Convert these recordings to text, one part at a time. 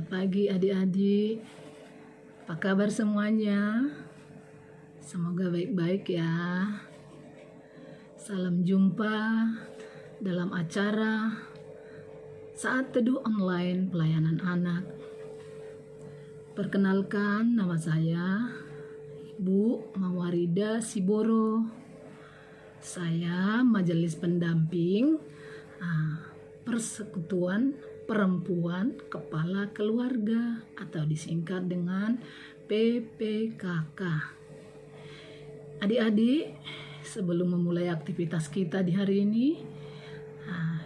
Selamat pagi adik-adik. Apa kabar semuanya? Semoga baik-baik ya. Salam jumpa dalam acara Saat Teduh Online Pelayanan Anak. Perkenalkan, nama saya Ibu Mawarida Siboro. Saya majelis pendamping Persekutuan Perempuan Kepala Keluarga atau disingkat dengan PPKK. Adik-adik, sebelum memulai aktivitas kita di hari ini,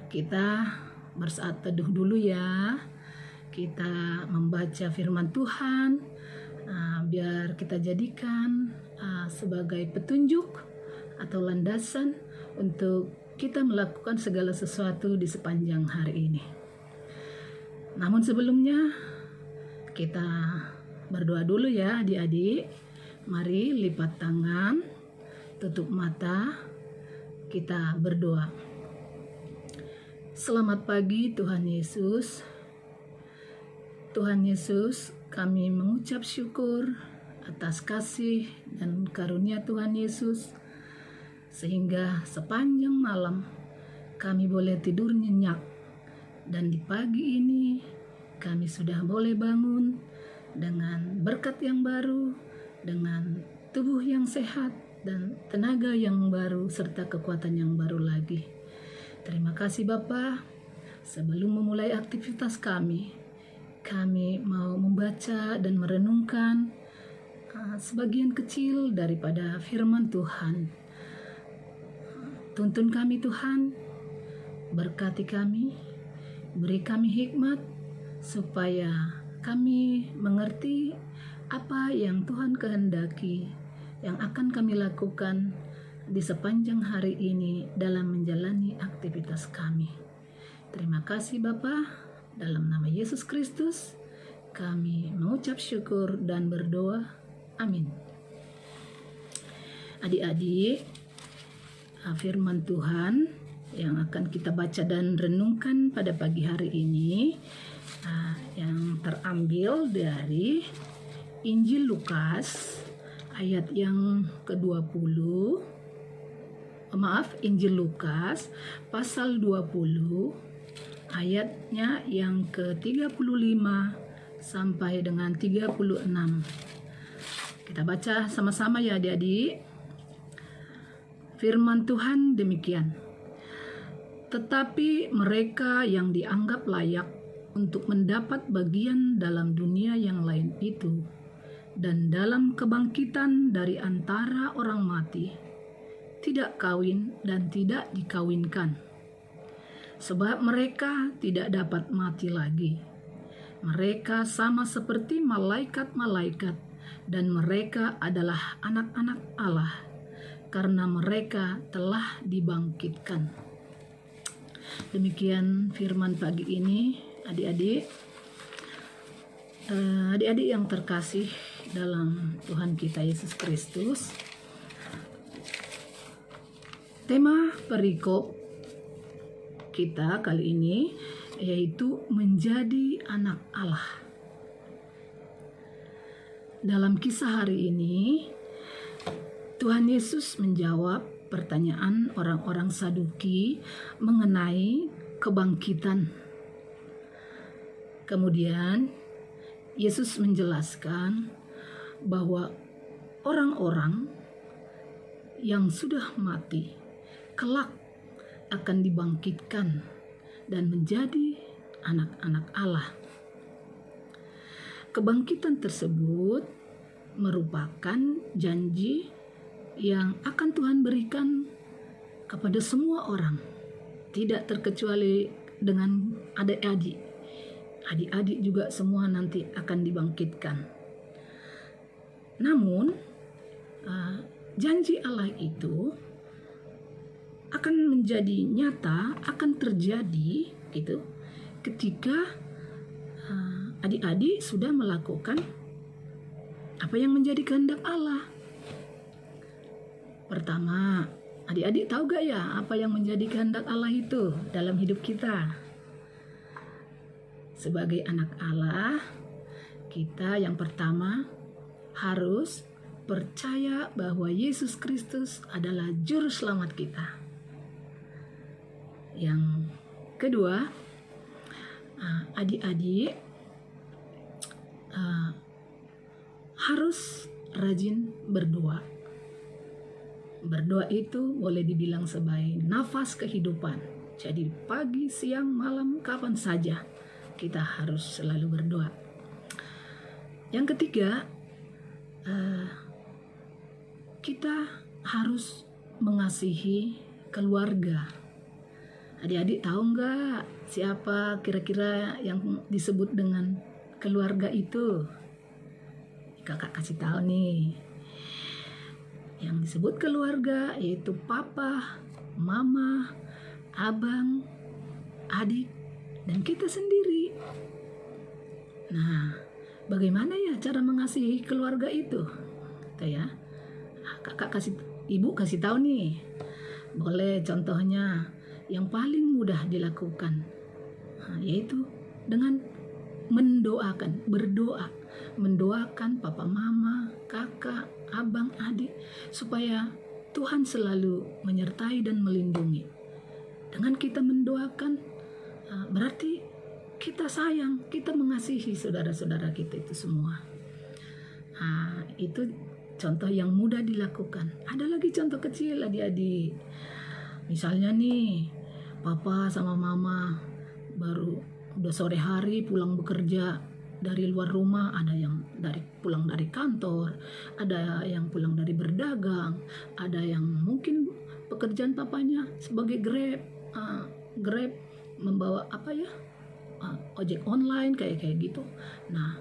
kita bersaat teduh dulu ya. Kita membaca firman Tuhan, biar kita jadikan sebagai petunjuk atau landasan untuk kita melakukan segala sesuatu di sepanjang hari ini. Namun sebelumnya kita berdoa dulu ya adik-adik. Mari lipat tangan, tutup mata, kita berdoa. Selamat pagi Tuhan Yesus. Tuhan Yesus, kami mengucap syukur atas kasih dan karunia Tuhan Yesus, sehingga sepanjang malam kami boleh tidur nyenyak. Dan di pagi ini kami sudah boleh bangun dengan berkat yang baru, dengan tubuh yang sehat dan tenaga yang baru serta kekuatan yang baru lagi. Terima kasih Bapa. Sebelum memulai aktivitas kami mau membaca dan merenungkan sebagian kecil daripada firman Tuhan. Tuntun kami Tuhan, berkati kami, beri kami hikmat supaya kami mengerti apa yang Tuhan kehendaki yang akan kami lakukan di sepanjang hari ini dalam menjalani aktivitas kami. Terima kasih Bapa, dalam nama Yesus Kristus kami mengucap syukur dan berdoa. Amin. Adik-adik, firman Tuhan yang akan kita baca dan renungkan pada pagi hari ini yang terambil dari Injil Lukas ayat yang ke-20. Injil Lukas pasal 20 ayatnya yang ke-35 sampai dengan 36. Kita baca sama-sama ya adik-adik. Firman Tuhan demikian. Tetapi mereka yang dianggap layak untuk mendapat bagian dalam dunia yang lain itu dan dalam kebangkitan dari antara orang mati tidak kawin dan tidak dikawinkan, sebab mereka tidak dapat mati lagi. Mereka sama seperti malaikat-malaikat dan mereka adalah anak-anak Allah karena mereka telah dibangkitkan. Demikian firman pagi ini adik-adik. Adik-adik yang terkasih dalam Tuhan kita Yesus Kristus. Tema perikop kita kali ini yaitu menjadi anak Allah. Dalam kisah hari ini, Tuhan Yesus menjawab pertanyaan orang-orang Saduki mengenai kebangkitan. Kemudian Yesus menjelaskan bahwa orang-orang yang sudah mati kelak akan dibangkitkan dan menjadi anak-anak Allah. Kebangkitan tersebut merupakan janji yang akan Tuhan berikan kepada semua orang, tidak terkecuali dengan adik-adik. Adik-adik juga semua nanti akan dibangkitkan. Namun, janji Allah itu akan menjadi nyata, akan terjadi gitu ketika adik-adik sudah melakukan apa yang menjadi kehendak Allah. Pertama, adik-adik tahu gak ya apa yang menjadi kehendak Allah itu dalam hidup kita? sebagai anak Allah, kita yang pertama harus percaya bahwa Yesus Kristus adalah juru selamat kita. Yang kedua, adik-adik harus rajin berdoa. Berdoa itu boleh dibilang sebagai nafas kehidupan. Jadi pagi, siang, malam, kapan saja kita harus selalu berdoa. Yang ketiga, kita harus mengasihi keluarga. Adik-adik tahu nggak siapa kira-kira yang disebut dengan keluarga itu? Kakak kasih tahu nih. Yang disebut keluarga yaitu papa, mama, abang, adik, dan kita sendiri. Nah, bagaimana ya cara mengasihi keluarga itu? Gitu ya. Ibu kasih tahu nih. Boleh contohnya yang paling mudah dilakukan, yaitu dengan mendoakan papa, mama, kakak, abang, adik, supaya Tuhan selalu menyertai dan melindungi. Dengan kita mendoakan, berarti kita sayang, kita mengasihi saudara-saudara kita itu semua. Itu contoh yang mudah dilakukan. Ada lagi contoh kecil adik-adik. Misalnya nih, papa sama mama udah sore hari pulang bekerja dari luar rumah, ada yang pulang dari kantor, ada yang pulang dari berdagang, ada yang mungkin pekerjaan papanya sebagai Grab membawa ojek online kayak gitu. Nah,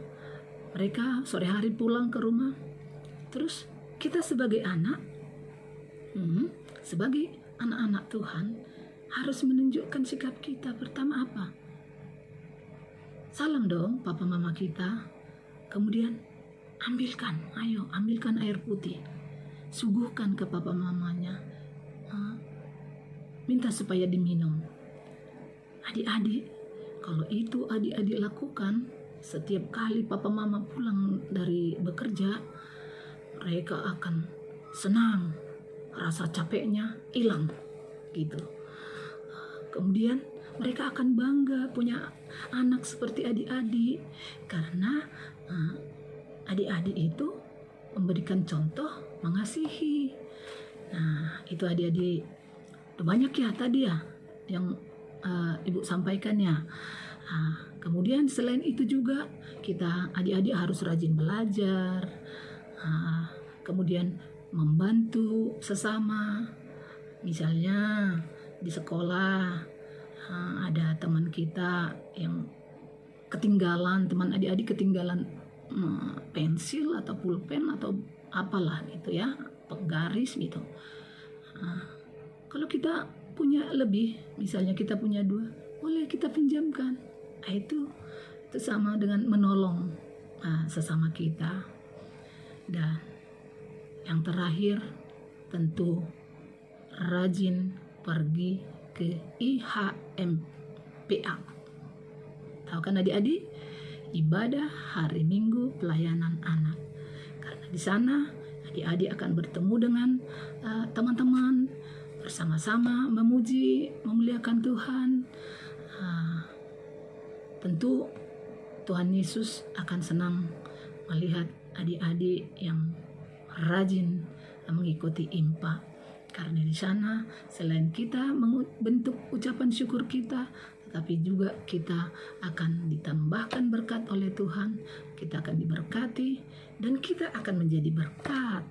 mereka sore hari pulang ke rumah. Terus kita sebagai sebagai anak-anak Tuhan harus menunjukkan sikap kita. Pertama apa? Salam dong papa mama kita. Kemudian ambilkan air putih. Suguhkan ke papa mamanya. Minta supaya diminum. Adik-adik, kalau itu adik-adik lakukan setiap kali papa mama pulang dari bekerja, mereka akan senang, rasa capeknya hilang gitu. Kemudian mereka akan bangga punya anak seperti adik-adik, karena adik-adik itu memberikan contoh mengasihi. Nah, itu adik-adik banyak ya tadi ya yang ibu sampaikan ya. Kemudian selain itu juga kita adik-adik harus rajin belajar, kemudian membantu sesama. Misalnya di sekolah ada teman kita yang ketinggalan, teman adik-adik ketinggalan pensil atau pulpen atau apalah gitu ya, penggaris gitu. Kalau kita punya lebih, misalnya kita punya 2, boleh kita pinjamkan. Itu sama dengan menolong sesama kita. Dan yang terakhir tentu rajin pergi ke IHMPA. Tahu kan adik-adik? Ibadah hari Minggu pelayanan anak. Karena di sana adik-adik akan bertemu dengan teman-teman, bersama-sama memuji, memuliakan Tuhan. Tentu Tuhan Yesus akan senang melihat adik-adik yang rajin mengikuti IMPA. Karena di sana selain kita membentuk ucapan syukur kita, tetapi juga kita akan ditambahkan berkat oleh Tuhan, kita akan diberkati, dan kita akan menjadi berkat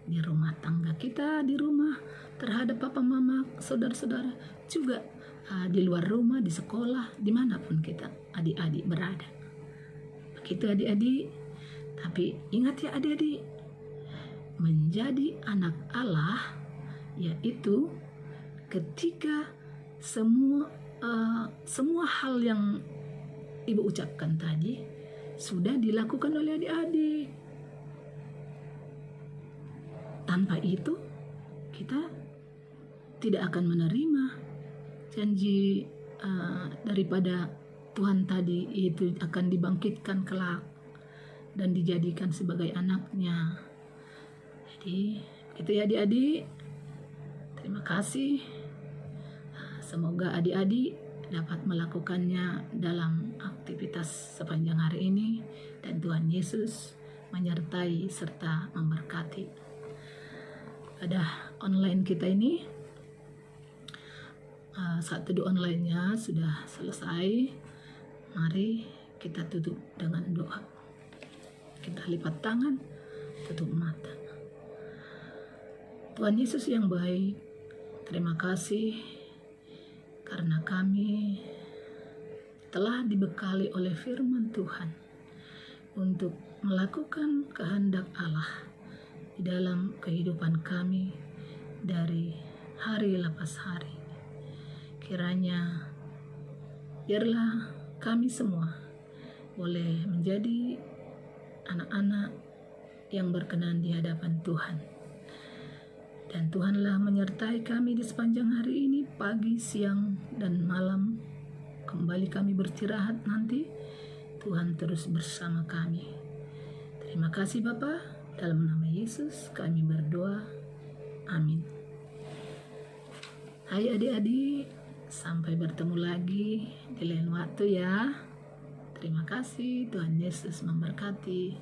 di rumah tangga kita, di rumah terhadap papa mama, saudara-saudara, juga di luar rumah, di sekolah, dimanapun kita adik-adik berada. Begitu adik-adik. Tapi ingat ya adik-adik, menjadi anak Allah yaitu ketika semua hal yang ibu ucapkan tadi sudah dilakukan oleh adik-adik. Tanpa itu kita tidak akan menerima janji daripada Tuhan tadi itu akan dibangkitkan kelak dan dijadikan sebagai anaknya. Jadi itu ya adik-adik, terima kasih. Semoga adik-adik dapat melakukannya dalam aktivitas sepanjang hari ini, dan Tuhan Yesus menyertai serta memberkati. Pada online kita ini, saat teduh online-nya sudah selesai. Mari kita tutup dengan doa. Kita lipat tangan, tutup mata. Tuhan Yesus yang baik, terima kasih karena kami telah dibekali oleh firman Tuhan untuk melakukan kehendak Allah di dalam kehidupan kami dari hari lepas hari. Kiranya biarlah kami semua boleh menjadi anak-anak yang berkenan di hadapan Tuhan. Dan Tuhanlah menyertai kami di sepanjang hari ini, pagi, siang, dan malam. Kembali kami beristirahat nanti, Tuhan terus bersama kami. Terima kasih Bapa, dalam nama Yesus kami berdoa. Amin. Hai adik-adik, sampai bertemu lagi di lain waktu ya. Terima kasih, Tuhan Yesus memberkati.